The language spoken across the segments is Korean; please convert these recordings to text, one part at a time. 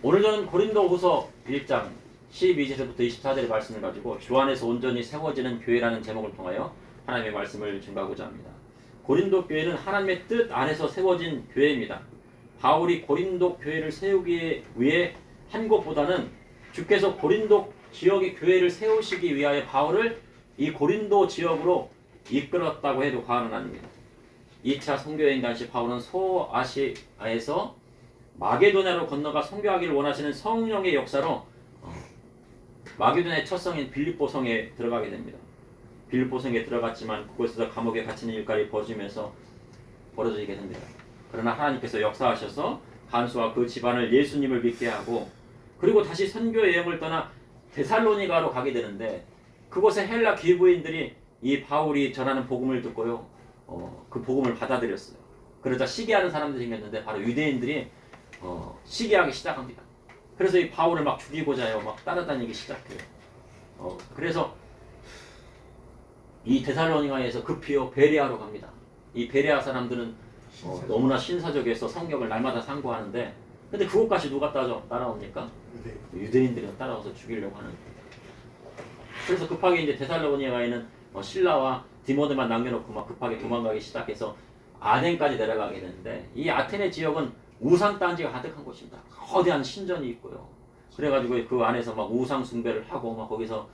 오늘 저는 고린도후서 1장 12절부터 24절의 말씀을 가지고 주 안에서 온전히 세워지는 교회라는 제목을 통하여 하나님의 말씀을 증거하고자 합니다. 고린도 교회는 하나님의 뜻 안에서 세워진 교회입니다. 바울이 고린도 교회를 세우기 위해 한 것보다는 주께서 고린도 지역의 교회를 세우시기 위하여 바울을 이 고린도 지역으로 이끌었다고 해도 과언은 아닙니다. 2차 선교여행 당시 바울은 소아시아에서 마게도냐로 건너가 선교하기를 원하시는 성령의 역사로 마게도냐의 첫 성인 빌립보 성에 들어가게 됩니다. 빌립보 성에 들어갔지만 그곳에서 감옥에 갇히는 일까지 벌어지게 됩니다. 그러나 하나님께서 역사하셔서 간수와 그 집안을 예수님을 믿게 하고 그리고 다시 선교 여행을 떠나 데살로니가로 가게 되는데 그곳에 헬라 귀부인들이 이 바울이 전하는 복음을 듣고요. 그 복음을 받아들였어요. 그러자 시기하는 사람들이 생겼는데 바로 유대인들이 시기하기 시작합니다. 그래서 이 바울을 막 죽이고자요. 막 따라다니기 시작해요. 그래서 이 데살로니가에서 급히요 베레아로 갑니다. 이 베레아 사람들은 너무나 신사적에서 성경을 날마다 상고하는데 근데 그곳까지 누가 따라옵니까? 유대인들이 따라와서 죽이려고 하는 거예요. 그래서 급하게 이제 데살로니가에는 신라와 디모데만 남겨놓고 막 급하게 도망가기 시작해서 아덴까지 내려가게 되는데 이 아테네 지역은 우상 단지가 가득한 곳입니다. 거대한 신전이 있고요. 그래가지고 그 안에서 막 우상 숭배를 하고 막 거기서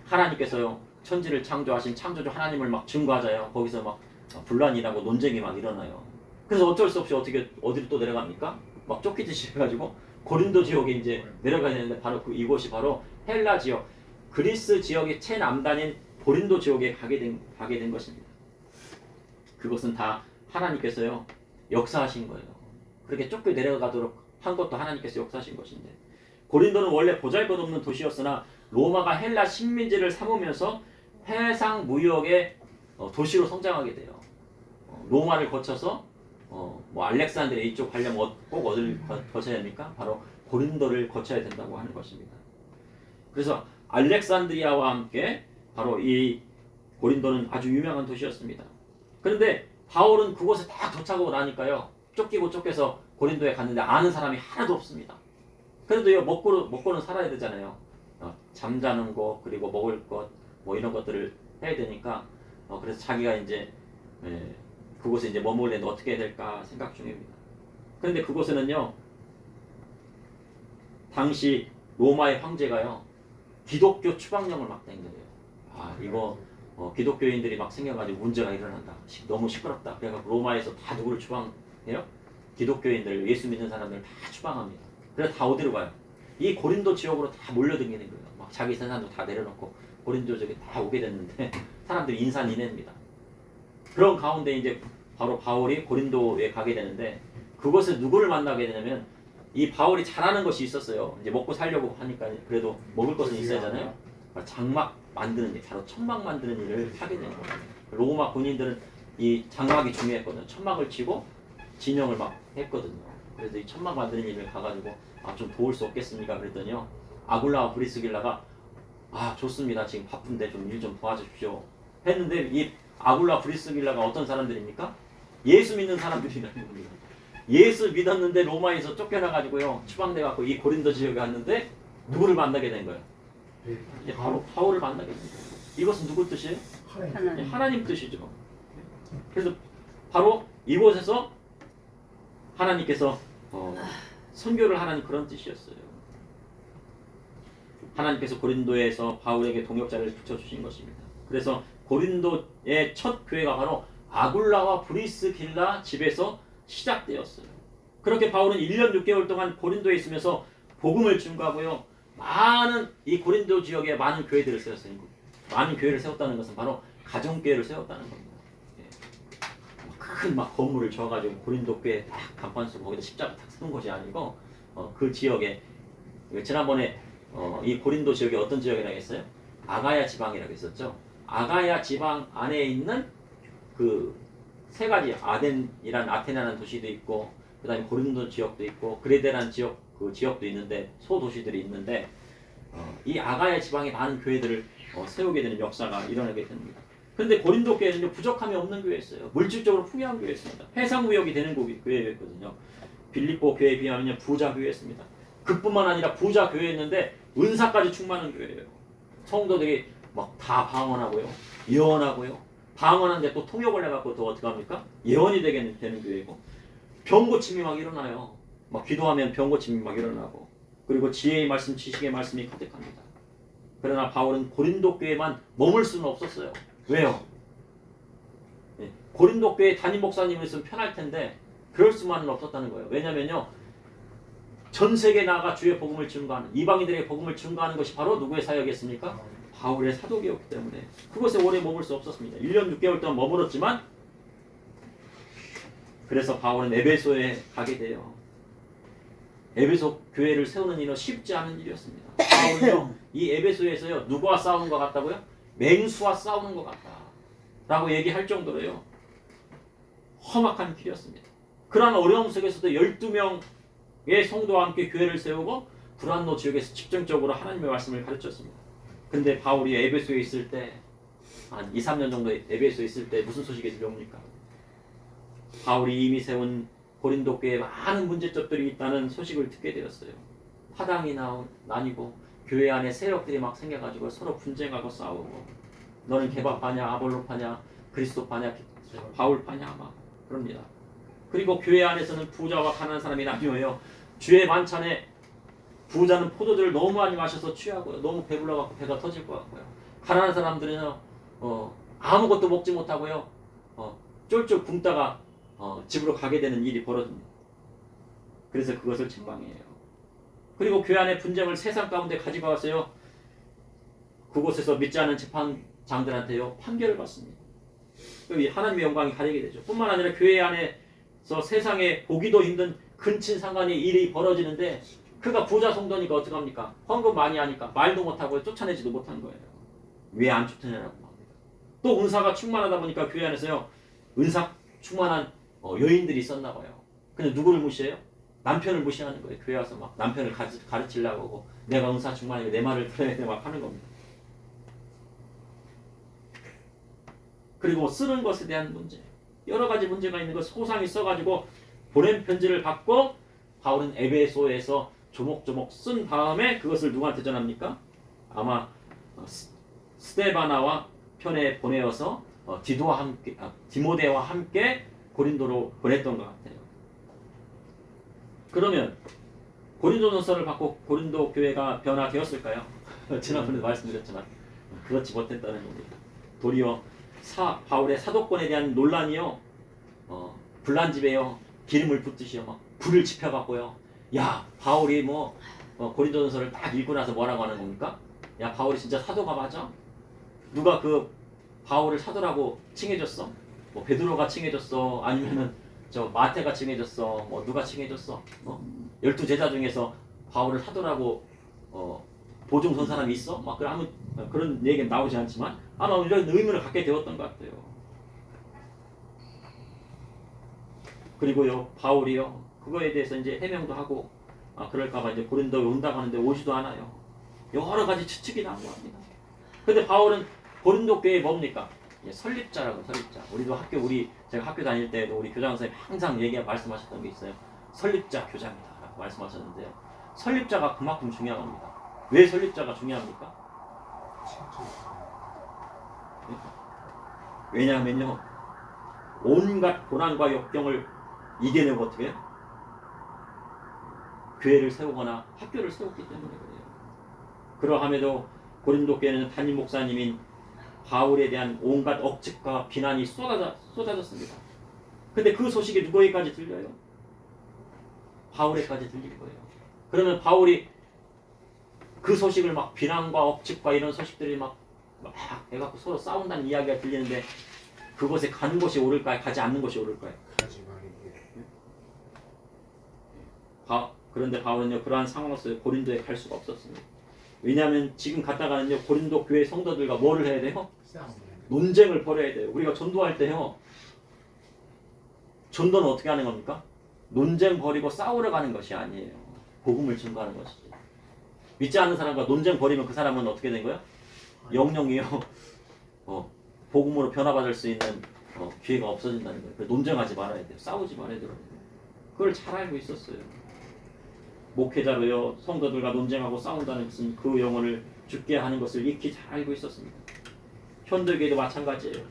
하나님께서요 천지를 창조하신 창조주 하나님을 막 증거하자요. 거기서 막 분란이 나고 논쟁이 막 일어나요. 그래서 어쩔 수 없이 어디로 또 내려갑니까? 막 쫓기듯이 해가지고 고린도 지역에 이제 내려가야 되는데 바로 이곳이 바로 헬라 지역, 그리스 지역의 최남단인 고린도 지역에 가게 된 것입니다. 그것은 다 하나님께서요 역사하신 거예요. 그렇게 쫓겨 내려가도록 한 것도 하나님께서 역사하신 것인데 고린도는 원래 보잘것없는 도시였으나 로마가 헬라 식민지를 삼으면서 해상 무역의 도시로 성장하게 돼요. 로마를 거쳐서 뭐 알렉산드리아 이쪽 가려면 꼭 어디를 거쳐야 됩니까? 바로 고린도를 거쳐야 된다고 하는 것입니다. 그래서 알렉산드리아와 함께 바로 이 고린도는 아주 유명한 도시였습니다. 그런데 바울은 그곳에 딱 도착하고 나니까요. 쫓겨서 고린도에 갔는데 아는 사람이 하나도 없습니다. 그래도요 먹고는 살아야 되잖아요. 잠자는 것 그리고 먹을 것 뭐 이런 것들을 해야 되니까 그래서 자기가 이제 그곳에 이제 머물는데 어떻게 해야 될까 생각 중입니다. 그런데 그곳에는요 당시 로마의 황제가요 기독교 추방령을 막 낸 거예요. 이거 기독교인들이 막 생겨가지고 문제가 일어난다. 너무 시끄럽다. 그래서 로마에서 다 누구를 추방해요? 기독교인들, 예수 믿는 사람들 다 추방합니다. 그래서 다 어디로 가요? 이 고린도 지역으로 다 몰려들게 된 거예요. 막 자기 생산도 다 내려놓고 고린도 지역에 다 오게 됐는데 사람들이 인산인해입니다. 그런 가운데 이제 바로 바울이 고린도에 가게 되는데 그곳에 누구를 만나게 되냐면 이 바울이 잘하는 것이 있었어요. 이제 먹고 살려고 하니까 그래도 먹을 것은 있어야 하잖아요. 장막 만드는 일, 바로 천막 만드는 일을 하게 된 거예요. 로마 군인들은 이 장막이 중요했거든요. 천막을 치고 진영을 막 했거든요. 그래서 이 천막 만드는 일을 가가지고 좀 도울 수 없겠습니까? 그랬더니요. 아굴라와 브리스길라가 좋습니다. 지금 바쁜데 좀 일 좀 도와주십시오. 했는데 이 아굴라 브리스길라가 어떤 사람들입니까? 예수 믿는 사람들이라는 겁니다. 예수 믿었는데 로마에서 쫓겨나가지고요. 추방돼갖고 이 고린도 지역에 갔는데 누구를 만나게 된 거예요? 이제 바로 바울을 만나게 된 거예요. 이것은 누구 뜻이에요? 하나님 뜻이죠. 그래서 바로 이곳에서 하나님께서 선교를 하라는 그런 뜻이었어요. 하나님께서 고린도에서 바울에게 동역자를 붙여주신 것입니다. 그래서 고린도의 첫 교회가 바로 아굴라와 브리스길라 집에서 시작되었어요. 그렇게 바울은 1년 6개월 동안 고린도에 있으면서 복음을 증거하고요. 많은 이 고린도 지역에 많은 교회들을 세웠어요. 많은 교회를 세웠다는 것은 바로 가정교회를 세웠다는 겁니다. 큰 막 건물을 지어가지고 고린도 교회 딱 간판 쓰고 거기다 십자가 딱 쓰는 것이 아니고 그 지역에 지난번에 이 고린도 지역이 어떤 지역이라고 했어요? 아가야 지방이라고 했었죠. 아가야 지방 안에 있는 그 세 가지 아덴이란 아테나라는 도시도 있고 그 다음에 고린도 지역도 있고 그레데라는 지역도 있는데 소도시들이 있는데 이 아가야 지방에 많은 교회들을 세우게 되는 역사가 일어나게 됩니다. 그런데 고린도 교회는 부족함이 없는 교회였어요. 물질적으로 풍요한 교회였습니다. 해상 무역이 되는 교회였거든요. 빌립보 교회에 비하면 부자 교회였습니다. 그뿐만 아니라 부자 교회였는데 은사까지 충만한 교회예요. 성도들이 막 다 방언하고요, 예언하고요. 방언하는데 또 통역을 해갖고 또 어떻게 합니까? 예언이 되는 교회고, 병 고침이 막 일어나요. 막 기도하면 병 고침이 막 일어나고, 그리고 지혜의 말씀, 지식의 말씀이 가득합니다. 그러나 바울은 고린도 교회만 머물 수는 없었어요. 왜요? 고린도 교회 담임 목사님이 있으면 편할 텐데 그럴 수만은 없었다는 거예요. 왜냐면요, 전 세계에 나가 주의 복음을 증거하는, 이방인들에게 복음을 증거하는 것이 바로 누구의 사역이었습니까? 바울의 사도기였기 때문에 그곳에 오래 머물 수 없었습니다. 1년 6개월 동안 머물렀지만, 그래서 바울은 에베소에 가게 돼요. 에베소 교회를 세우는 일은 쉽지 않은 일이었습니다. 바울은요, 이 에베소에서요, 누구와 싸우는 것 같다고요? 맹수와 싸우는 것 같다 라고 얘기할 정도로요, 험악한 길이었습니다. 그러한 어려움 속에서도 12명의 성도와 함께 교회를 세우고 브란노 지역에서 집중적으로 하나님의 말씀을 가르쳤습니다. 근데 바울이 에베소에 있을 때, 한 2, 3년 정도 에베소에 있을 때 무슨 소식이 들려옵니까? 바울이 이미 세운 고린도 교회에 많은 문제점들이 있다는 소식을 듣게 되었어요. 파당이 나뉘고 교회 안에 세력들이 막 생겨가지고 서로 분쟁하고 싸우고, 너는 개바파냐, 아볼로파냐, 그리스도파냐, 바울파냐 막 그럽니다. 그리고 교회 안에서는 부자와 가난한 사람이 나뉘어요. 주의 만찬에 부자는 포도주를 너무 많이 마셔서 취하고요, 너무 배불러갖고 배가 터질 것 같고요. 가난한 사람들은 아무것도 먹지 못하고요, 쫄쫄 굶다가 집으로 가게 되는 일이 벌어집니다. 그래서 그것을 책망해요. 그리고 교회 안에 분쟁을 세상 가운데 가지고 와서요, 그곳에서 믿지 않은 재판장들한테요, 판결을 받습니다. 하나님의 영광이 가리게 되죠. 뿐만 아니라 교회 안에서 세상에 보기도 힘든 근친상간의 일이 벌어지는데, 그가 부자 성도니까 어떻게 합니까? 헌금 많이 하니까 말도 못하고 쫓아내지도 못한 거예요. 왜 안 쫓아내라고 합니다. 또 은사가 충만하다 보니까 교회 안에서요, 은사 충만한 여인들이 있었나 봐요. 근데 누구를 무시해요? 남편을 무시하는 거예요. 교회 와서 막 남편을 가르치려고 하고, 내가 은사 충만하니까 내 말을 들어야 돼 막 하는 겁니다. 그리고 쓰는 것에 대한 문제, 여러 가지 문제가 있는 것, 소상이 써가지고 보낸 편지를 받고 바울은 에베소에서 조목조목 쓴 다음에 그것을 누구한테 전합니까? 아마 스데바나와 편에 보내어서 디모데와 함께 고린도로 보냈던 것 같아요. 그러면 고린도전서를 받고 고린도 교회가 변화되었을까요? 지난번에 말씀드렸지만 그렇지 못했다는 겁니다. 도리어 바울의 사도권에 대한 논란이요, 불난집에요 기름을 붓듯이요 막 불을 지펴갖고요, 야 바울이 고린도전서를 딱 읽고 나서 뭐라고 하는 겁니까? 야 바울이 진짜 사도가 맞아? 누가 그 바울을 사도라고 칭해줬어? 뭐 베드로가 칭해줬어? 아니면은 저 마태가 칭해줬어? 뭐 누가 칭해줬어? 12제자 중에서 바울을 사도라고 보증 선 사람이 있어? 막 그런 얘기는 나오지 않지만 아마 이런 의문을 갖게 되었던 것 같아요. 그리고요, 바울이요, 그거에 대해서 이제 해명도 하고, 그럴까봐 이제 고린도에 온다고 하는데 오지도 않아요. 여러 가지 추측이 나온 거 합니다. 근데 바울은 고린도 교회에 뭡니까? 설립자라고, 설립자. 제가 학교 다닐 때도 우리 교장 선생님 항상 말씀하셨던 게 있어요. 설립자 교장이다 라고 말씀하셨는데요, 설립자가 그만큼 중요합니다. 왜 설립자가 중요합니까? 왜냐하면요, 온갖 고난과 역경을 이겨내고 어떻게 해요? 교회를 세우거나 학교를 세웠기 때문에 그래요. 그러함에도 고린도 교회는 담임 목사님인 바울에 대한 온갖 억측과 비난이 쏟아졌습니다. 근데 그 소식이 누구에게까지 들려요? 바울에까지 들릴 거예요. 그러면 바울이 그 소식을 막 비난과 억측과 이런 소식들이 막 해갖고 서로 싸운다는 이야기가 들리는데, 그곳에 가는 것이 옳을까요? 가지 않는 것이 옳을까요? 가지 말게. 그런데 바울은요, 그러한 상황에서 고린도에 갈 수가 없었습니다. 왜냐하면 지금 갔다가는요, 고린도 교회 성도들과 뭐를 해야 돼요? 논쟁을 벌여야 돼요. 우리가 전도할 때요, 전도는 어떻게 하는 겁니까? 논쟁 벌이고 싸우러 가는 것이 아니에요. 복음을 증거하는 것이지. 믿지 않는 사람과 논쟁 벌이면 그 사람은 어떻게 된 거야? 영영이요, 복음으로 변화받을 수 있는 기회가 없어진다는 거예요. 논쟁하지 말아야 돼요. 싸우지 말아야 돼요. 그걸 잘 알고 있었어요. 목회자로요 성도들과 논쟁하고 싸운다는 것은 그 영혼을 죽게 하는 것을 익히 잘 알고 있었습니다. 현대교회도 마찬가지예요.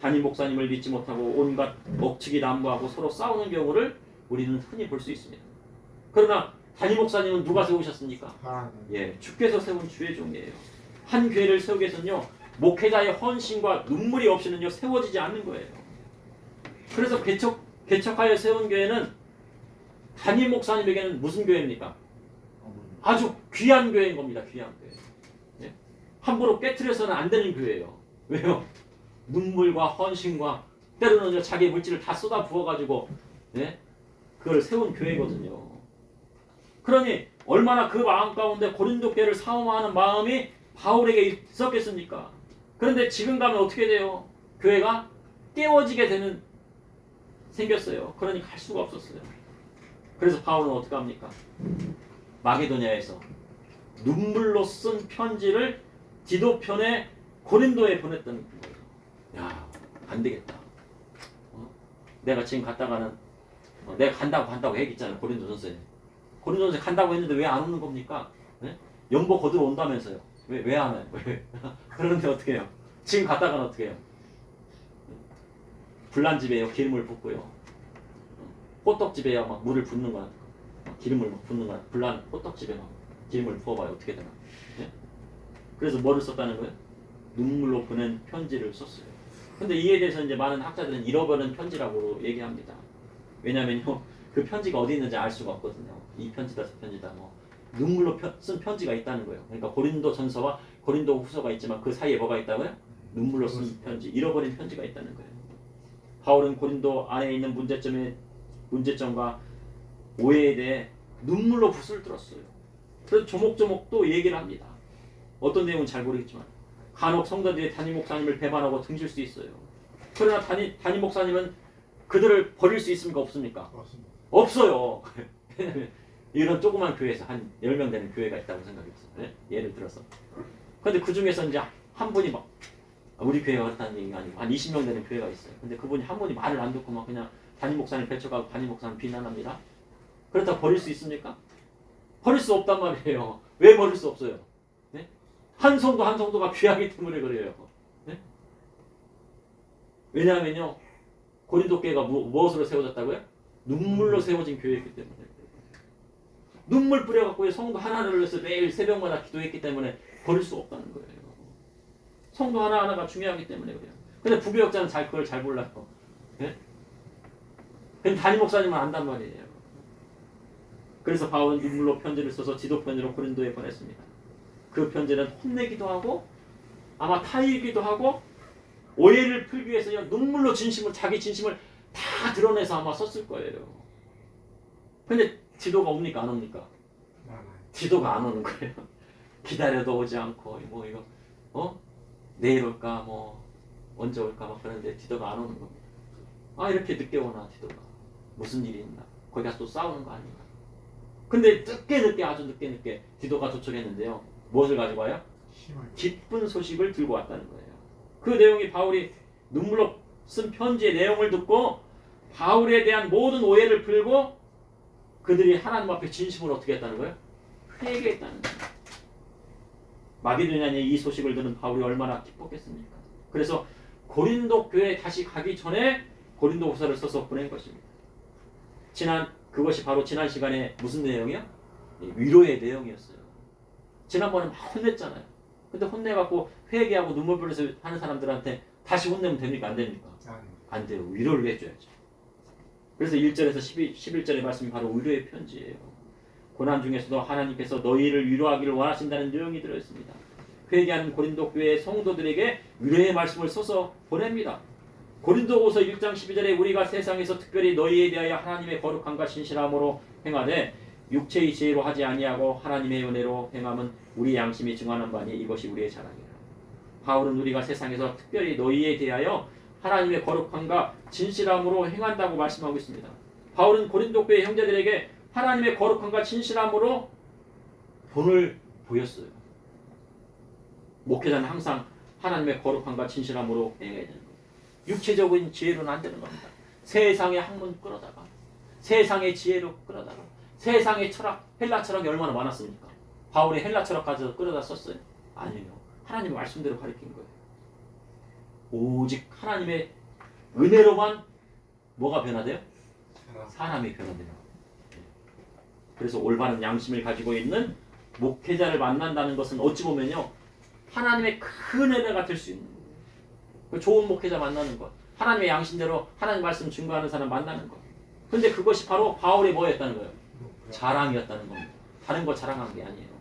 담임 목사님을 믿지 못하고 온갖 억측이 난무하고 서로 싸우는 경우를 우리는 흔히 볼 수 있습니다. 그러나 담임 목사님은 누가 세우셨습니까? 예, 주께서 세운 주의 종이에요. 한 교회를 세우기 위해서는요 목회자의 헌신과 눈물이 없이는요 세워지지 않는 거예요. 그래서 개척하여 세운 교회는 담임 목사님에게는 무슨 교회입니까? 아주 귀한 교회인 겁니다. 귀한 교회. 예? 함부로 깨트려서는 안 되는 교회예요. 왜요? 눈물과 헌신과 때로는 자기의 물질을 다 쏟아 부어가지고 예? 그걸 세운 교회거든요. 그러니 얼마나 그 마음 가운데 고린도 교회를 사모하는 마음이 바울에게 있었겠습니까? 그런데 지금 가면 어떻게 돼요? 교회가 깨워지게 되는 생겼어요. 그러니 갈 수가 없었어요. 그래서 바울은 어떻게 합니까? 마게도냐에서 눈물로 쓴 편지를 디도편에 고린도에 보냈던 거예요. 야, 안 되겠다. 내가 지금 갔다가는 내가 간다고 얘기했잖아요. 고린도전서에. 고린도전서에 간다고 했는데 왜 안 오는 겁니까? 네? 연보 거들어 온다면서요. 왜 안 와요? 그런데 어떻게 해요? 지금 갔다가는 어떻게 해요? 불난집에요. 기름을 붓고요. 호떡집에요. 막 물을 붓는 거야. 기름을 막 붓는 거야. 불난 호떡집에 막 기름을 부어봐요. 어떻게 되나? 네? 그래서 뭐를 썼다는 거예요? 눈물로 보낸 편지를 썼어요. 근데 이에 대해서 이제 많은 학자들은 잃어버린 편지라고 얘기합니다. 왜냐면요, 그 편지가 어디 있는지 알 수가 없거든요. 이 편지다, 저 편지다, 뭐 눈물로 쓴 편지가 있다는 거예요. 그러니까 고린도 전서와 고린도 후서가 있지만 그 사이에 뭐가 있다고요? 눈물로 쓴 편지, 잃어버린 편지가 있다는 거예요. 바울은 고린도 안에 있는 문제점과 오해에 대해 눈물로 붓을 들었어요. 그래서 조목조목 또 얘기를 합니다. 어떤 내용은 잘 모르겠지만 간혹 성도들이 담임 목사님을 배반하고 등질 수 있어요. 그러나 담임 목사님은 그들을 버릴 수 있습니까? 없습니까? 없어요. 왜냐면 이런 조그만 교회에서 한 10명 되는 교회가 있다고 생각했어요. 네? 예를 들어서. 근데 그 중에서 이제 한 분이 막 우리 교회가 그렇다는 얘기가 아니고 한 20명 되는 교회가 있어요. 근데 그분이 한 분이 말을 안 듣고 막 그냥 담임 목사님 배척하고 담임 목사님 비난합니다. 그렇다고 버릴 수 있습니까? 버릴 수 없단 말이에요. 왜 버릴 수 없어요? 네? 한 성도 한 성도가 귀하기 때문에 그래요. 네? 왜냐하면요. 고린도 교회가 무엇으로 세워졌다고요? 눈물로 세워진 교회였기 때문에. 눈물 뿌려갖고 성도 하나를 위해서 매일 새벽마다 기도했기 때문에 버릴 수 없다는 거예요. 성도 하나하나가 중요하기 때문에 그래요. 근데 부교역자는 그걸 잘 몰라요. 네? 근데 담임 목사님은 안단 말이에요. 그래서 바울은 눈물로 편지를 써서 지도편지로 고린도에 보냈습니다. 그 편지는 혼내기도 하고 아마 타이기도 하고 오해를 풀기 위해서 눈물로 자기 진심을 다 드러내서 아마 썼을 거예요. 근데 지도가 옵니까 안 옵니까? 지도가 안 오는 거예요. 기다려도 오지 않고 뭐 이거 내일 올까 뭐 언제 올까 막 그러는데 지도가 안 오는 겁니다. 아 이렇게 늦게 오나 지도가 무슨 일이 있나? 거기 가서 또 싸우는 거 아닌가? 근데 아주 늦게 디도가 도착했는데요. 무엇을 가지고 와요? 기쁜 소식을 들고 왔다는 거예요. 그 내용이 바울이 눈물로 쓴 편지의 내용을 듣고 바울에 대한 모든 오해를 풀고 그들이 하나님 앞에 진심으로 어떻게 했다는 거예요? 회개했다는 거예요. 마게도냐에 이 소식을 들은 바울이 얼마나 기뻤겠습니까? 그래서 고린도 교회에 다시 가기 전에 고린도 후서를 써서 보낸 것입니다. 그것이 바로 지난 시간에 무슨 내용이요? 위로의 내용이었어요. 지난번에 막 혼냈잖아요. 근데 혼내갖고 회개하고 눈물 흘려서 하는 사람들한테 다시 혼내면 됩니까? 안 됩니까? 안 돼요. 위로를 해줘야죠. 그래서 1절에서 11절의 말씀이 바로 위로의 편지예요. 고난 중에서도 하나님께서 너희를 위로하기를 원하신다는 내용이 들어있습니다. 회개하는 고린도 교회의 성도들에게 위로의 말씀을 써서 보냅니다. 고린도후서 1장 12절에 우리가 세상에서 특별히 너희에 대하여 하나님의 거룩함과 신실함으로 행하되 육체의 지혜로 하지 아니하고 하나님의 은혜로 행함은 우리 양심이 증언한 바니 이것이 우리의 자랑이라. 바울은 우리가 세상에서 특별히 너희에 대하여 하나님의 거룩함과 진실함으로 행한다고 말씀하고 있습니다. 바울은 고린도 교회 형제들에게 하나님의 거룩함과 진실함으로 본을 보였어요. 목회자는 항상 하나님의 거룩함과 진실함으로 행해야 되는 거예요. 육체적인 지혜로는 안 되는 겁니다. 세상의 학문 끌어다가 세상의 지혜로 끌어다가 세상의 철학, 헬라 철학이 얼마나 많았습니까? 바울이 헬라 철학 가져서 끌어다 썼어요? 아니에요. 하나님의 말씀대로 가르친 거예요. 오직 하나님의 은혜로만 뭐가 변화돼요? 사람이 변화돼요. 그래서 올바른 양심을 가지고 있는 목회자를 만난다는 것은 어찌 보면요, 하나님의 큰 은혜가 될 수 있는 거예요. 좋은 목회자 만나는 것, 하나님의 양심대로 하나님 말씀 증거하는 사람 만나는 것. 근데 그것이 바로 바울의 뭐였다는 거예요? 자랑이었다는 겁니다. 다른 거 자랑한 게 아니에요.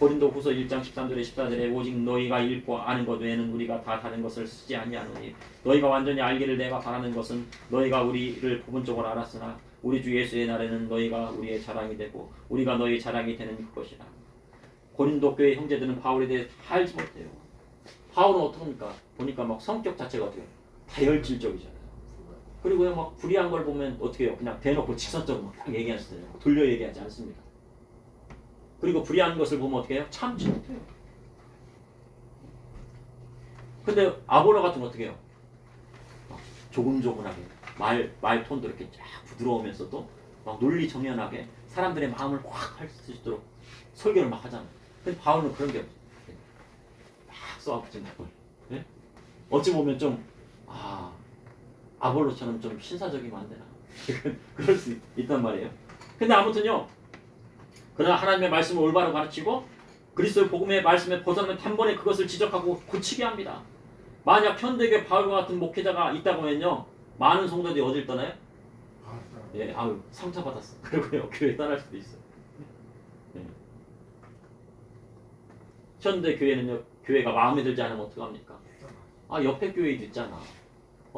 고린도 후서 1장 13절에 14절에 오직 너희가 읽고 아는 것 외에는 우리가 다 다른 것을 쓰지 아니하노니 너희가 완전히 알기를 내가 바라는 것은 너희가 우리를 부분적으로 알았으나 우리 주 예수의 날에는 너희가 우리의 자랑이 되고 우리가 너희 자랑이 되는 그것이라. 고린도 교회 형제들은 바울에 대해 다 알지 못해요. 바울은 어떡합니까? 보니까 막 성격 자체가 어때요? 다혈질적이잖아요. 그리고 막 불의한 걸 보면 어떻게 해요? 그냥 대놓고 직선적으로 막 딱 얘기하시잖아요. 돌려 얘기하지 않습니다. 그리고 불의한 것을 보면 어떻게 해요? 참지 못해요. 근데 아볼로 같은 거 어떻게 해요? 조근조근하게 말 톤도 이렇게 쫙 부드러우면서도 막 논리 정연하게 사람들의 마음을 확 할 수 있도록 설교를 막 하잖아요. 근데 바울은 그런 게 없어요. 막 쏘아붙인다. 네? 어찌 보면 좀 아볼로처럼 좀 신사적이면 안 되나? 그럴 수 있단 말이에요. 근데 아무튼요, 그러나 하나님의 말씀을 올바로 가르치고 그리스도의 복음의 말씀에 벗어나면 단번에 그것을 지적하고 고치게 합니다. 만약 현대교회 바울과 같은 목회자가 있다고 하면요, 많은 성도들이 어딜 떠나요? 예, 상처받았어. 그러고요, 교회 떠날 수도 있어요. 예. 현대교회는요, 교회가 마음에 들지 않으면 어떡합니까? 옆에 교회도 있잖아.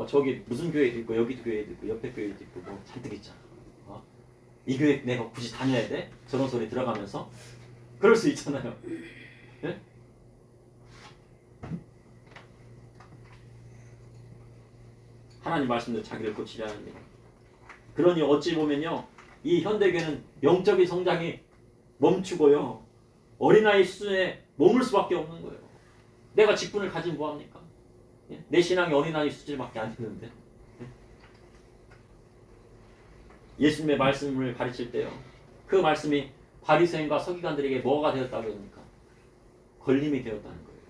저기 무슨 교회도 있고 여기도 교회도 있고 옆에 교회도 있고 뭐 잔뜩 있잖아. 이 교회 내가 굳이 다녀야 돼? 저런 소리 들어가면서 그럴 수 있잖아요. 예? 하나님 말씀대로 자기를 고치려는 게. 그러니 어찌 보면요, 이 현대교회는 영적인 성장이 멈추고요, 어린아이 수준에 머물 수밖에 없는 거예요. 내가 직분을 가지면 뭐합니까? 예? 내 신앙이 어린아이 수준밖에 안 되는데. 예수님의 말씀을 가르칠 때요, 그 말씀이 바리새인과 서기관들에게 뭐가 되었다고 합니까? 걸림이 되었다는 거예요.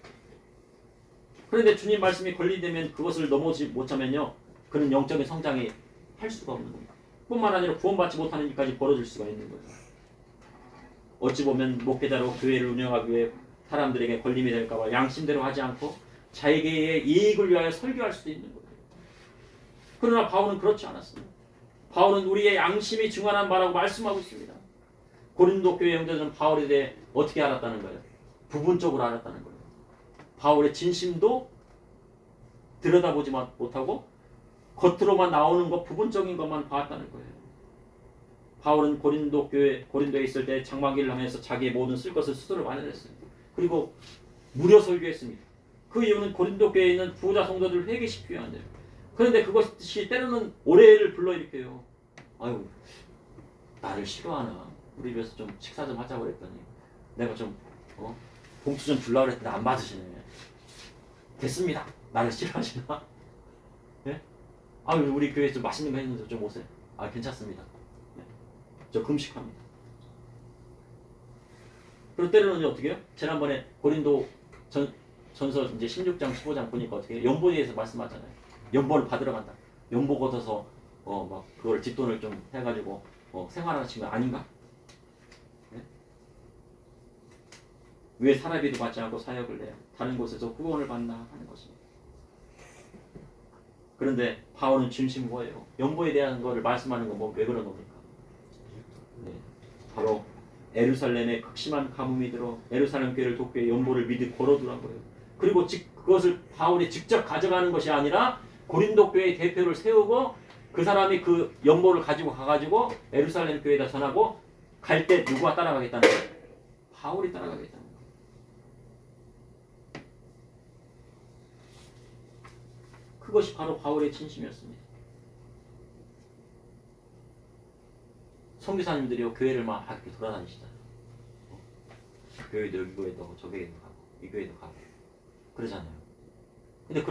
그런데 주님 말씀이 걸림되면 그것을 넘어지 못하면요, 그는 영적인 성장이 할 수가 없는 겁니다. 뿐만 아니라 구원받지 못하는 일까지 벌어질 수가 있는 거예요. 어찌 보면 목회자로 교회를 운영하기 위해 사람들에게 걸림이 될까 봐 양심대로 하지 않고 자기의 이익을 위하여 설교할 수도 있는 거예요. 그러나 바울은 그렇지 않았습니다. 바울은 우리의 양심이 중요한 바라고 말씀하고 있습니다. 고린도 교회 형제들은 바울에 대해 어떻게 알았다는 거예요? 부분적으로 알았다는 거예요. 바울의 진심도 들여다보지 못하고 겉으로만 나오는 것, 부분적인 것만 봤다는 거예요. 바울은 고린도에 있을 때 장막일을 하면서 자기의 모든 쓸 것을 스스로 마련했어요. 그리고 무료 설교했습니다. 그 이유는 고린도 교회에 있는 부자 성도들을 회개시키기 위함이에요. 그런데 그것이 때로는 오해를 불러일으켜요. 아유, 나를 싫어하나? 우리 집에서 좀 식사 좀 하자고 그랬더니 내가 좀 봉투 좀 주려고 그랬는데 안 받으시네. 됐습니다. 나를 싫어하시나? 예? 우리 교회에 좀 맛있는 거 했는데 좀 오세요. 괜찮습니다. 예. 저 금식합니다. 그리고 때로는 어떻게 해요? 지난번에 고린도 전서 이제 16장 15장 보니까 어떻게 해요? 연보에 대해서 말씀하잖아요. 연보를 받으러 간다. 연보 걷어서 막 그걸 뒷돈을 좀 해가지고 생활하는 친구 아닌가? 네? 왜 사례비도 받지 않고 사역을 내요? 다른 곳에서 후원을 받나 하는 것입니다. 그런데 바울은 진심 뭐예요? 연보에 대한 거를 말씀하는 건 왜 그런 겁니까? 네. 바로 에루살렘에 극심한 가뭄이 들어 에루살렘 교회를 돕기 위해 연보를 미리 걸어두란 거예요. 그리고 그것을 바울이 직접 가져가는 것이 아니라 고린도 교회의 대표를 세우고 그 사람이 그 연보를 가지고 가가지고 에루살렘 교회에다 전하고 갈 때 누구가 따라가겠다는 거예요? 바울이 따라가겠다는 거예요. 그것이 바로 바울의 진심이었습니다. 선교사님들이요, 교회를 막 이렇게 돌아다니시잖아요. 교회도 여기 교회도 가고 저 교회도 가고 이 교회도 가고 그러잖아요. 근데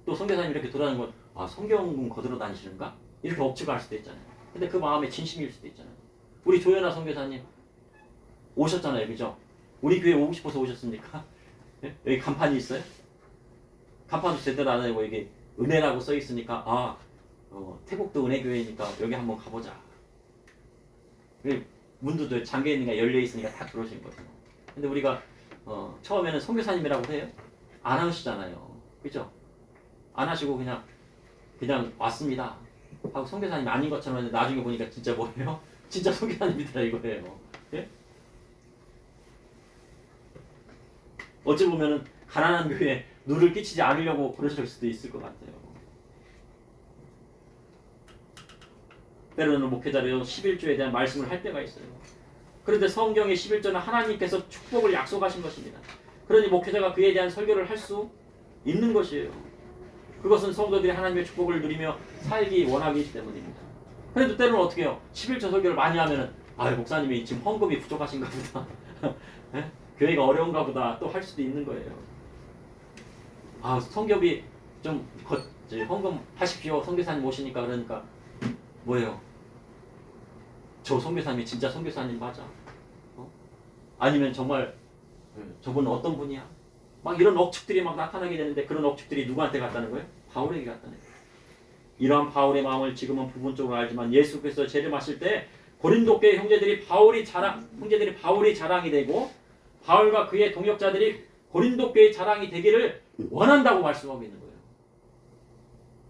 또 선교사님 이렇게 돌아다니는 건 성경 거들어 다니시는가? 이렇게 억지가 할 수도 있잖아요. 근데 그 마음에 진심일 수도 있잖아요. 우리 조연아 선교사님 오셨잖아요, 그죠? 우리 교회 오고 싶어서 오셨습니까? 예? 여기 간판이 있어요? 간판도 제대로 안 하고 이게 은혜라고 써 있으니까 태국도 은혜교회니까 여기 한번 가보자. 문도 잠겨 있는 게 열려 있으니까 다 들어오신 거죠. 근데 우리가 처음에는 선교사님이라고 해요? 안 하시잖아요, 그죠? 안 하시고 그냥 왔습니다 하고 선교사님이 아닌 것처럼 했는데 나중에 보니까 진짜 뭐예요? 진짜 선교사님이더라 이거예요. 예? 어찌 보면은 가난한 교회에 누를 끼치지 않으려고 그러실 수도 있을 것 같아요. 때로는 목회자로 11조에 대한 말씀을 할 때가 있어요. 그런데 성경의 11조는 하나님께서 축복을 약속하신 것입니다. 그러니 목회자가 그에 대한 설교를 할 수 있는 것이에요. 그것은 성도들이 하나님의 축복을 누리며 살기 원하기 때문입니다. 그래도 때로는 어떻게 해요? 11조 설교를 많이 하면은 목사님이 지금 헌금이 부족하신가 보다. 예? 교회가 어려운가 보다 또 할 수도 있는 거예요. 성교비 좀 헌금 하십시오. 선교사님 오시니까 그러니까 뭐예요? 저 선교사님이 진짜 선교사님 맞아? 아니면 정말 저분은 어떤 분이야? 막 이런 억측들이 막 나타나게 되는데 그런 억측들이 누구한테 갔다는 거예요? 바울에게 갔다는 거예요. 이러한 바울의 마음을 지금은 부분적으로 알지만 예수께서 재림하실 때 고린도 교회 형제들이 바울이 자랑이 되고 바울과 그의 동역자들이 고린도 교회의 자랑이 되기를 원한다고 말씀하고 있는 거예요.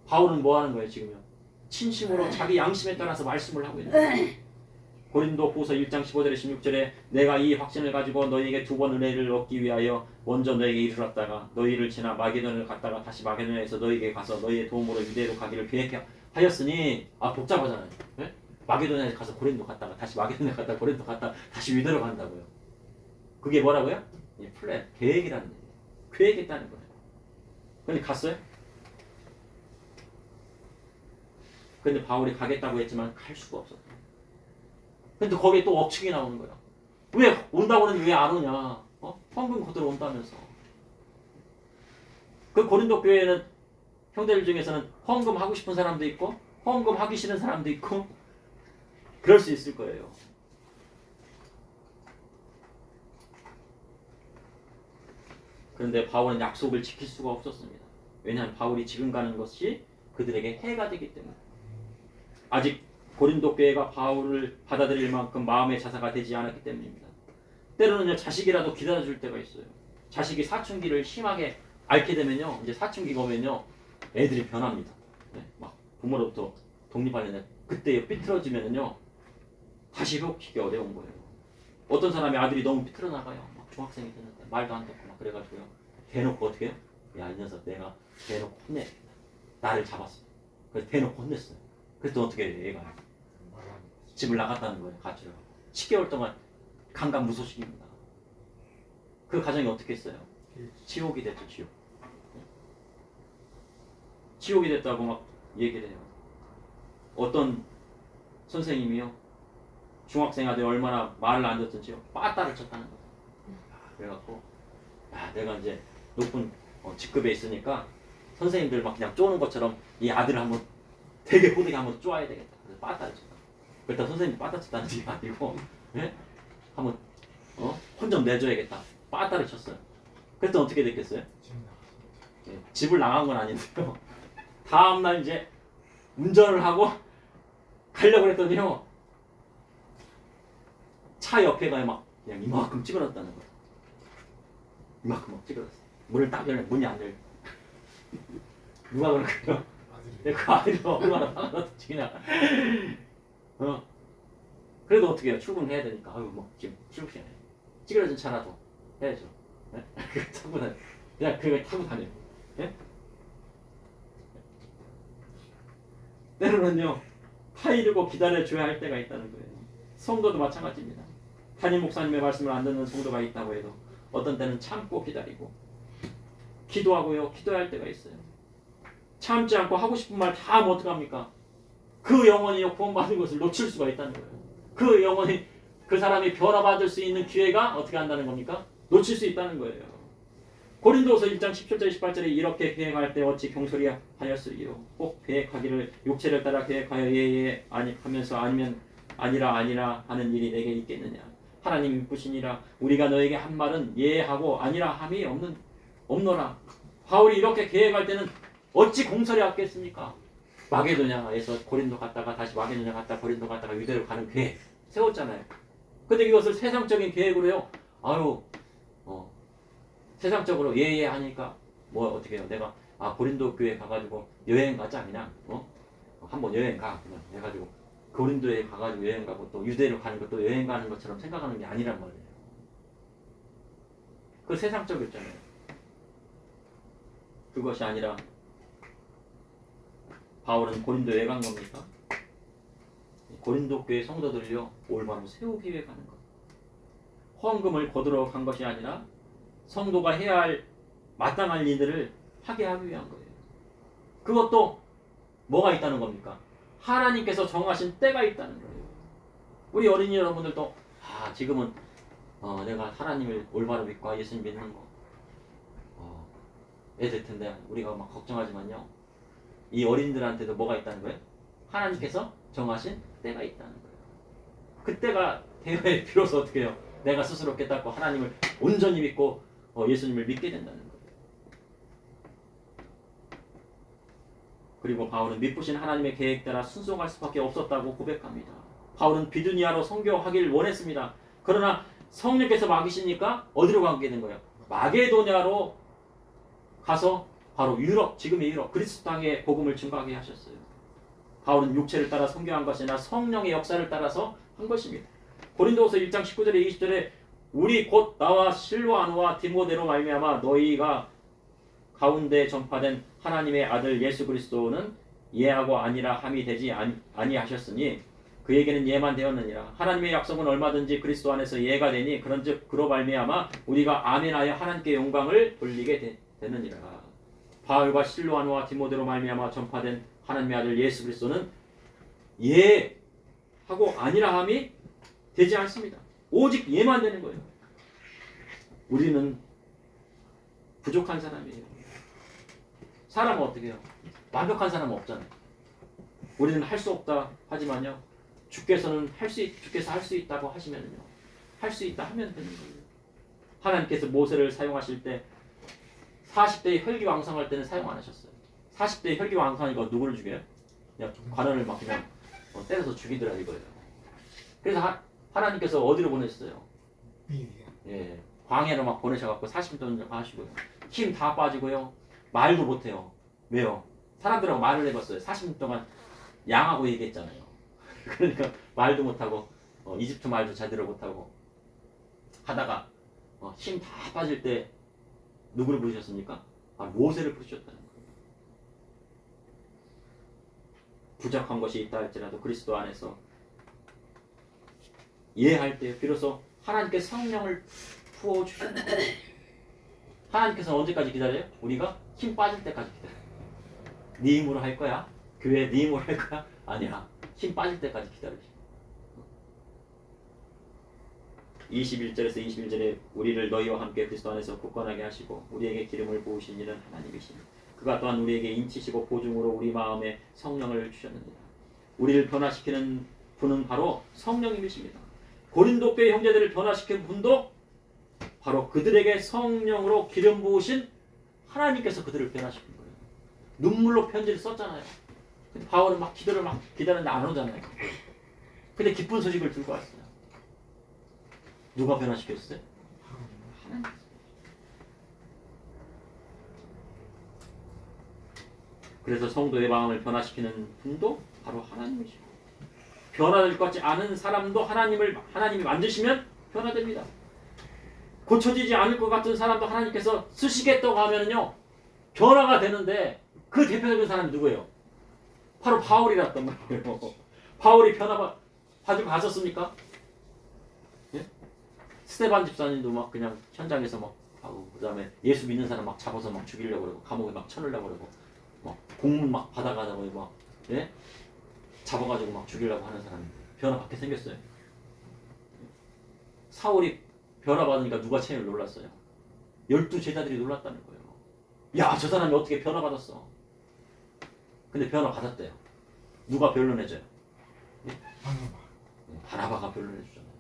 바울은 뭐 하는 거예요, 지금요? 진심으로 자기 양심에 따라서 말씀을 하고 있는 거예요. 고린도후서 1장 15절에 16절에 내가 이 확신을 가지고 너희에게 두 번 은혜를 얻기 위하여 먼저 너희에게 이르렀다가 너희를 지나 마게도냐를 갔다가 다시 마게도냐에서 너희에게 가서 너희의 도움으로 유대로 가기를 계획하였으니 복잡하잖아요. 네? 마게도냐에 가서 고린도 갔다가 다시 마게도냐 갔다가 고린도 갔다가 다시 유대로 간다고요. 그게 뭐라고요? 플랜, 계획이라는 얘기예요. 계획했다는 거예요. 근데 갔어요? 근데 바울이 가겠다고 했지만 갈 수가 없었어요. 근데 거기에 또 억측이 나오는 거야. 왜 온다고 하는데 왜 안 오냐? 헌금 거들어 온다면서. 그 고린도 교회는 형제들 중에서는 헌금 하고 싶은 사람도 있고 헌금 하기 싫은 사람도 있고 그럴 수 있을 거예요. 그런데 바울은 약속을 지킬 수가 없었습니다. 왜냐하면 바울이 지금 가는 것이 그들에게 해가 되기 때문에. 아직 고린도 교회가 바울을 받아들일 만큼 마음의 자세가 되지 않았기 때문입니다. 때로는 자식이라도 기다려줄 때가 있어요. 자식이 사춘기를 심하게 앓게 되면요, 이제 사춘기가 오면요, 애들이 변합니다. 네? 막 부모로부터 독립하려면 그때 삐뚤어지면요, 다시 회복시키기 어려운 거예요. 어떤 사람이 아들이 너무 삐뚤어 나가요. 막 중학생이 됐는데 말도 안 듣고 막 그래가지고요, 대놓고 어떻게 해요? 야, 이 녀석 내가 대놓고 혼내. 나를 잡았어. 그래서 대놓고 혼냈어요. 그래서 어떻게 해요, 얘가? 집을 나갔다는 거예요, 가출을. 10개월 동안 강간무소식입니다. 그 가정이 어떻게 했어요? 지옥이 됐죠, 지옥. 지옥이 됐다고 막 얘기를 해요. 어떤 선생님이요, 중학생 아들 얼마나 말을 안 듣던지요, 빠따를 쳤다는 거예요. 그래갖고 내가 이제 높은 직급에 있으니까 선생님들 막 그냥 쪼는 것처럼 이 아들을 한번 되게 호되게 한번 쪼아야 되겠다. 그래서 빠따를 쳤다. 그렇다고 선생님이 빠따 쳤다는 게 아니고, 예? 한번 혼 좀 내줘야겠다. 빠따를 쳤어요. 그랬더니 어떻게 됐겠어요? 집을 나간 건 아닌데요, 다음날 이제 운전을 하고 가려고 했더니요, 차 옆에가 막 그냥 이만큼 찌그러졌다는 거예요. 이만큼 막 찌그러졌어요. 문을 딱 열면 문이 안 열려. 누가 그럴까요? 그 아들이 얼마나 화가 났지 그냥. 그래도 어떻게 해요? 출근해야 되니까. 지금 출근 시간에 찌그러진 차라도 해야죠. 네? 타고 다녀. 그냥 그걸 타고 다녀요. 네? 때로는요, 타이르고 기다려줘야 할 때가 있다는 거예요. 성도도 마찬가지입니다. 담임 목사님의 말씀을 안 듣는 성도가 있다고 해도 어떤 때는 참고 기다리고 기도하고요, 기도해야 할 때가 있어요. 참지 않고 하고 싶은 말 다 하면 어떡합니까? 그 영혼이 구원받은 것을 놓칠 수가 있다는 거예요. 그 영혼이, 그 사람이 변화받을 수 있는 기회가 어떻게 한다는 겁니까? 놓칠 수 있다는 거예요. 고린도서 1장 17절 18절에 이렇게 계획할 때 어찌 경솔히 하였으리요. 꼭 계획하기를 육체를 따라 계획하여 예예 아니 하면서 아니면 아니라 하는 일이 내게 있겠느냐. 하나님 이쁘시니라. 우리가 너에게 한 말은 예하고 아니라 함이 없노라. 바울이 이렇게 계획할 때는 어찌 공설이 없겠습니까? 마게도냐에서 고린도 갔다가 다시 마게도냐 갔다가 고린도 갔다가 유대로 가는 계획 세웠잖아요. 근데 이것을 세상적인 계획으로요. 세상적으로 예예 하니까 뭐 어떻게 해요? 내가 고린도 교회 가가지고 여행 가자 그냥 한번 여행 가 그냥 해가지고 고린도에 가가지고 여행 가고 또 유대로 가는 것도 여행 가는 것처럼 생각하는 게 아니란 말이에요. 그 세상적이었잖아요. 그것이 아니라 바울은 고린도에 간 겁니까? 고린도 교회 성도들이요 올바로 세우기 위해 가는 것. 헌금을 거두러 간 것이 아니라 성도가 해야 할 마땅할 일들을 하게 하기 위한 거예요. 그것도 뭐가 있다는 겁니까? 하나님께서 정하신 때가 있다는 거예요. 우리 어린이 여러분들도 지금은 내가 하나님을 올바로 믿고 예수님 믿는 거 애들 텐데 우리가 막 걱정하지만요. 이 어린이들한테도 뭐가 있다는 거예요? 하나님께서 정하신 때가 있다는 거예요. 그때가 되어야 비로소 어떻게 해요? 내가 스스로 깨닫고 하나님을 온전히 믿고 예수님을 믿게 된다는 거예요. 그리고 바울은 믿으신 하나님의 계획 따라 순종할 수밖에 없었다고 고백합니다. 바울은 비두니아로 선교하기를 원했습니다. 그러나 성령께서 막이시니까 어디로 가게 된 거예요? 마게도냐로 가서 바로 유럽, 지금의 유럽, 그리스 땅에 복음을 증거하게 하셨어요. 바울은 육체를 따라 선교한 것이 아니라 성령의 역사를 따라서 한 것입니다. 고린도후서 1장 19절에 20절에 우리 곧 나와 실로아노와 디모데로 말미암아 너희가 가운데 전파된 하나님의 아들 예수 그리스도는 예하고 아니라 함이 되지 아니하셨으니 그에게는 예만 되었느니라. 하나님의 약속은 얼마든지 그리스도 안에서 예가 되니 그런즉 그로 말미암아 우리가 아멘하여 하나님께 영광을 돌리게 되느니라. 바울과 실로아노와 디모데로 말미암아 전파된 하나님의 아들 예수 그리스도는 예하고 아니라 함이 되지 않습니다. 오직 예만 되는 거예요. 우리는 부족한 사람이에요. 사람은 어떻게 해요? 완벽한 사람은 없잖아요. 우리는 할 수 없다 하지만요. 주께서 할 수 있다고 하시면요. 할 수 있다 하면 되는 거예요. 하나님께서 모세를 사용하실 때 40대에 혈기왕성할 때는 사용 안 하셨어요. 40대에 혈기왕성하니까 누구를 죽여요? 그냥 관원을 막 그냥 때려서 죽이더라 이거예요. 그래서 하나님께서 어디로 보내셨어요? 광야로 막 보내셔갖고 40년 동안 하시고요. 힘 다 빠지고요. 말도 못해요. 왜요? 사람들하고 말을 해봤어요. 40년 동안 양하고 얘기했잖아요. 그러니까 말도 못하고 이집트 말도 제대로 못하고 하다가 힘 다 빠질 때 누구를 부르셨습니까? 모세를 부르셨다는 거예요. 부족한 것이 있다 할지라도 그리스도 안에서 이해할 때 비로소 하나님께 성령을 부어주시는 거예요. 하나님께서 언제까지 기다려요? 우리가 힘 빠질 때까지 기다려요. 네 힘으로 할 거야? 교회 네 힘으로 할 거야? 아니야. 힘 빠질 때까지 기다려주시는 거예요. 21절에서 21절에 우리를 너희와 함께 그리스도 안에서 굳건하게 하시고 우리에게 기름을 부으신 이는 하나님이시니 그가 또한 우리에게 인치시고 보증으로 우리 마음에 성령을 주셨느니라. 우리를 변화시키는 분은 바로 성령님이십니다. 고린도 교회 형제들을 변화시키는 분도 바로 그들에게 성령으로 기름 부으신 하나님께서 그들을 변화시킨 거예요. 눈물로 편지를 썼잖아요. 근데 바울은 막 기다렸는데 안 오잖아요. 근데 기쁜 소식을 들고 왔어요. 누가 변화시켰어요? 하나님. 그래서 성도의 마음을 변화시키는 분도 바로 하나님이시고 변화될 것 같지 않은 사람도 하나님이 만드시면 변화됩니다. 고쳐지지 않을 것 같은 사람도 하나님께서 쓰시겠다고 하면요 변화가 되는데 그 대표적인 사람이 누구예요? 바로 바울이랐단 말이에요. 바울이 변화 받으러 갔었습니까? 예? 스데반 집사님도 막 그냥 현장에서 막 하고 그 다음에 예수 믿는 사람 막 잡아서 막 죽이려고 그러고 감옥에 막 쳐넣으려고 그러고 막 공문 막 받아가자고 막 예? 잡아가지고 막 죽이려고 하는 사람이 변화받게 생겼어요. 사울이 변화받으니까 누가 제일 놀랐어요? 12 제자들이 놀랐다는 거예요. 야, 저 사람이 어떻게 변화받았어? 근데 변화받았대요. 누가 변론해줘요? 바나바가 변론해주잖아요.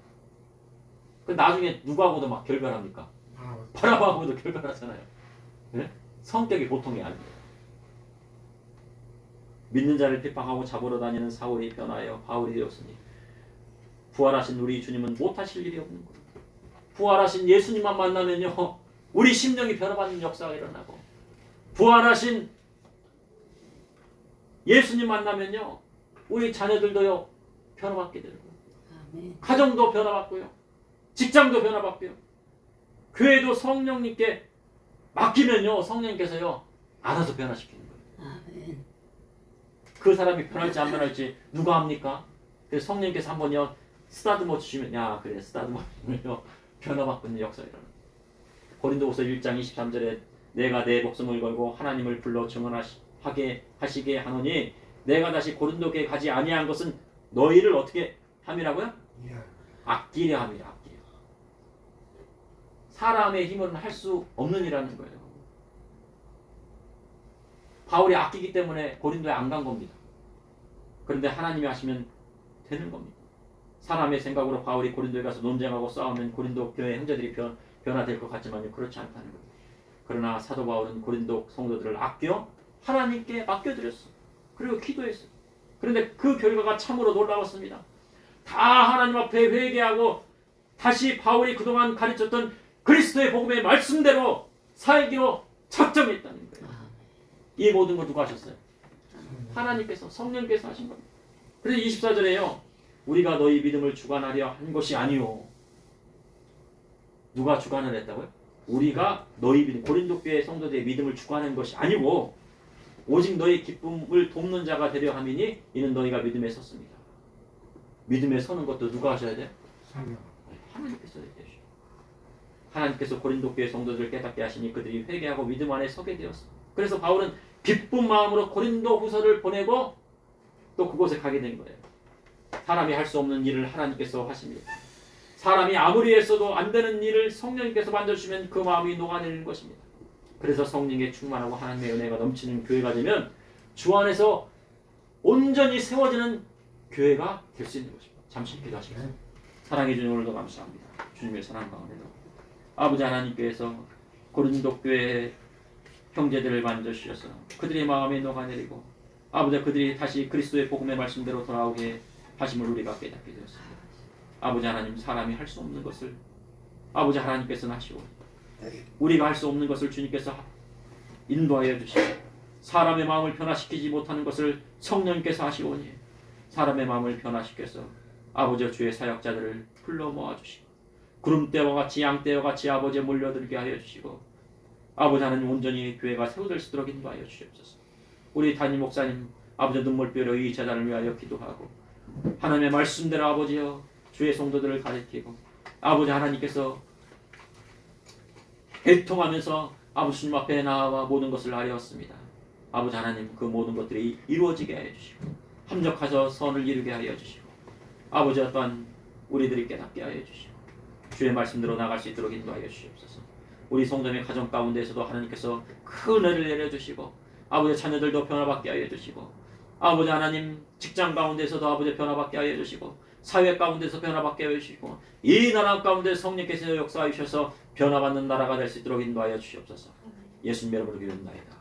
그 나중에 누구하고도 막 결별합니까? 바나바하고도 결별하잖아요. 네? 성격이 보통이 아니에요. 믿는 자를 핍박하고 잡으러 다니는 사울이 변하여 바울이 되었으니 부활하신 우리 주님은 못하실 일이 없는 거예요. 부활하신 예수님만 만나면요 우리 심령이 변화받는 역사가 일어나고, 부활하신 예수님 만나면요 우리 자녀들도요 변화받게 되고, 가정도 변화받고요, 직장도 변화받고요, 교회도 성령님께 맡기면요 성령님께서요 알아서 변화시키는 거예요. 아멘. 그 사람이 변할지 안 변할지 누가 합니까? 그래서 성령님께서 한번요 쓰다듬어 주시면, 야 그래 쓰다듬어 주면요 변화받는 역사가 일어나요. 고린도후서 1장 23절에 내가 내 목숨을 걸고 하나님을 불러 증언하게 하시게 하노니 내가 다시 고린도교에 가지 아니한 것은 너희를 어떻게 함이라고요? 아끼려 함이라. 아끼려. 사람의 힘으로는 할 수 없는 일이라는 거예요. 바울이 아끼기 때문에 고린도에 안 간 겁니다. 그런데 하나님이 하시면 되는 겁니다. 사람의 생각으로 바울이 고린도에 가서 논쟁하고 싸우면 고린도 교회 형제들이 변화될 것 같지만 그렇지 않다는 겁니다. 그러나 사도 바울은 고린도 성도들을 아껴 하나님께 맡겨드렸어. 그리고 기도했어. 그런데 그 결과가 참으로 놀라웠습니다. 다 하나님 앞에 회개하고 다시 바울이 그동안 가르쳤던 그리스도의 복음의 말씀대로 살기로 작정했다는 거예요. 이 모든 걸 누가 하셨어요? 하나님께서, 성령께서 하신 겁니다. 그래서 24절에요. 우리가 너희 믿음을 주관하려 한 것이 아니오. 누가 주관을 했다고요? 우리가 너희 믿음, 고린도 교회 성도들의 믿음을 주관한 것이 아니고 오직 너희 기쁨을 돕는 자가 되려 함이니 이는 너희가 믿음에 섰습니다. 믿음에 서는 것도 누가 하셔야 돼요? 하나님께서 해야 되죠. 하나님께서 고린도 교회 성도들을 깨닫게 하시니 그들이 회개하고 믿음 안에 서게 되었습니다. 그래서 바울은 기쁜 마음으로 고린도 후서를 보내고 또 그곳에 가게 된 거예요. 사람이 할 수 없는 일을 하나님께서 하십니다. 사람이 아무리 했어도 안 되는 일을 성령님께서 만져주시면 그 마음이 녹아내리는 것입니다. 그래서 성령에 충만하고 하나님의 은혜가 넘치는 교회가 되면 주 안에서 온전히 세워지는 교회가 될 수 있는 것입니다. 잠시 기도하시겠습니다. 사랑해 주님 오늘도 감사합니다. 주님의 사랑 가운데도 아버지 하나님께서 고린도 교회의 형제들을 만져주셔서 그들의 마음에 녹아내리고 아버지 그들이 다시 그리스도의 복음의 말씀대로 돌아오게 하심을 우리가 깨닫게 되었습니다. 아버지 하나님, 사람이 할 수 없는 것을 아버지 하나님께서는 하시고 우리가 할 수 없는 것을 주님께서 인도하여 주시고 사람의 마음을 변화시키지 못하는 것을 성령님께서 하시오니 사람의 마음을 변화시켜서 아버지 주의 사역자들을 불러 모아주시고 구름대와 같이 양대와 같이 아버지에 몰려들게 하여 주시고 아버지 하나님 온전히 교회가 세워질 수 있도록 인도하여 주시옵소서. 우리 담임 목사님 아버지 눈물뼈로 이 재단을 위하여 기도하고 하나님의 말씀대로 아버지여 주의 성도들을 가리키고 아버지 하나님께서 애통하면서 아버지 주님 앞에 나와 모든 것을 아뢰었습니다. 아버지 하나님 그 모든 것들이 이루어지게 하여 주시고 합력하여 선을 이루게 하여 주시고 아버지 또한 우리들이 깨닫게 하여 주시고 주의 말씀대로 나갈 수 있도록 인도하여 주시옵소서. 우리 성도의 가정 가운데에서도 하나님께서 큰 은혜를 내려주시고 아버지 자녀들도 변화받게 하여 주시고 아버지 하나님 직장 가운데서도 아버지 변화받게 하여 주시고 사회 가운데서 변화받게 하여 주시고 이 나라 가운데 성령께서 역사하셔서 변화받는 나라가 될 수 있도록 인도하여 주시옵소서. 예수님 이름으로 기도합니다.